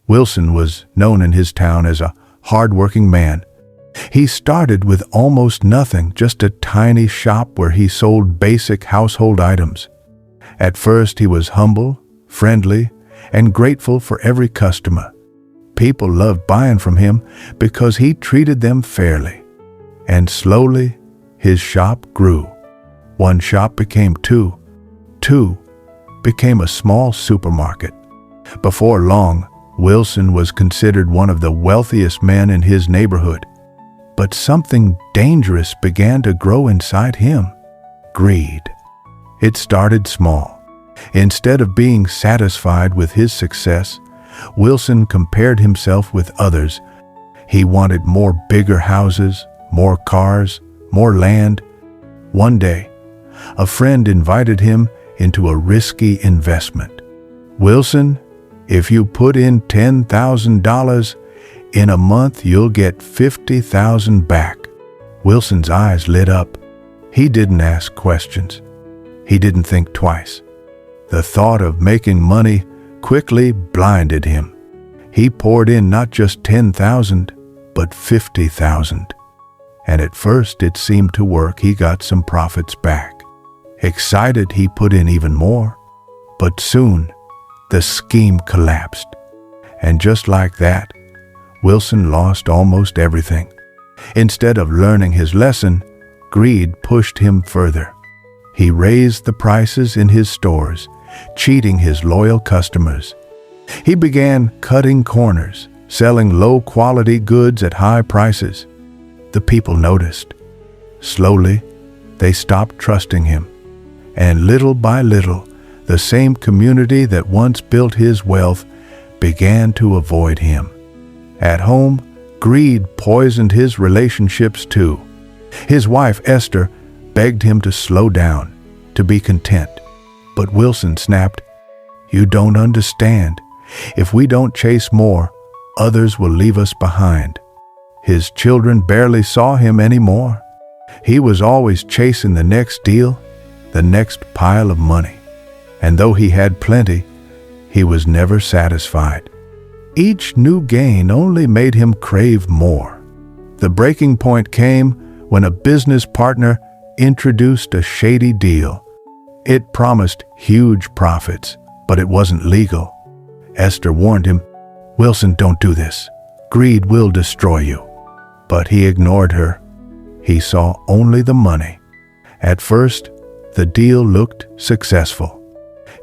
Wilson was known in his town as a hard-working man. He started with almost nothing, just a tiny shop where he sold basic household items. At first, he was humble, friendly, and grateful for every customer. People loved buying from him because he treated them fairly. And slowly, his shop grew. One shop became two. Two became a small supermarket. Before long, Wilson was considered one of the wealthiest men in his neighborhood. But something dangerous began to grow inside him: greed. It started small. Instead of being satisfied with his success, Wilson compared himself with others. He wanted more bigger houses, more cars, more land. One day, a friend invited him into a risky investment. "Wilson, if you put in $10,000, in a month you'll get $50,000 back." Wilson's eyes lit up. He didn't ask questions. He didn't think twice. The thought of making money quickly blinded him. He poured in not just $10,000, but $50,000. And at first it seemed to work. He got some profits back. Excited, he put in even more. But soon, the scheme collapsed. And just like that, Wilson lost almost everything. Instead of learning his lesson, greed pushed him further. He raised the prices in his stores, cheating his loyal customers. He began cutting corners, selling low-quality goods at high prices. The people noticed. Slowly, they stopped trusting him. And little by little, the same community that once built his wealth began to avoid him. At home, greed poisoned his relationships too. His wife, Esther, begged him to slow down, to be content. But Wilson snapped, "You don't understand. If we don't chase more, others will leave us behind." His children barely saw him anymore. He was always chasing the next deal, the next pile of money. And though he had plenty, he was never satisfied. Each new gain only made him crave more. The breaking point came when a business partner introduced a shady deal. It promised huge profits, but it wasn't legal. Esther warned him, "Wilson, don't do this. Greed will destroy you." But he ignored her. He saw only the money. At first, the deal looked successful.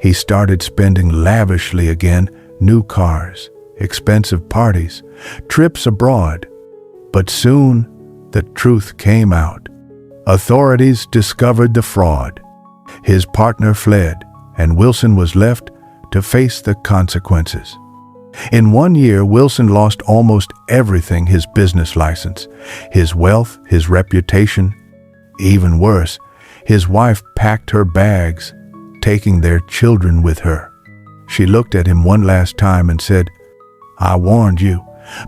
He started spending lavishly again: new cars, expensive parties, trips abroad. But soon, the truth came out. Authorities discovered the fraud. His partner fled, and Wilson was left to face the consequences. In 1 year, Wilson lost almost everything: his business license, his wealth, his reputation. Even worse, his wife packed her bags, taking their children with her. She looked at him one last time and said, "I warned you,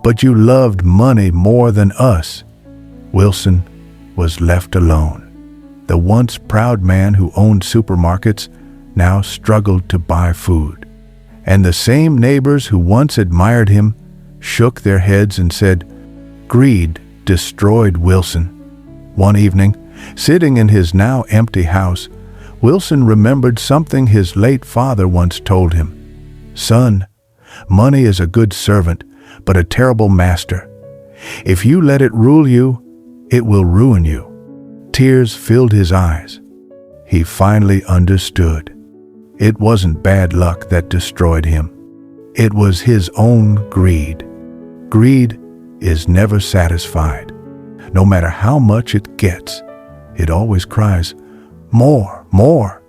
but you loved money more than us." Wilson was left alone. The once proud man who owned supermarkets now struggled to buy food. And the same neighbors who once admired him shook their heads and said, "Greed destroyed Wilson." One evening, sitting in his now empty house, Wilson remembered something his late father once told him. "Son, money is a good servant, but a terrible master. If you let it rule you, it will ruin you." Tears filled his eyes. He finally understood. It wasn't bad luck that destroyed him. It was his own greed. Greed is never satisfied. No matter how much it gets, it always cries, "More, more."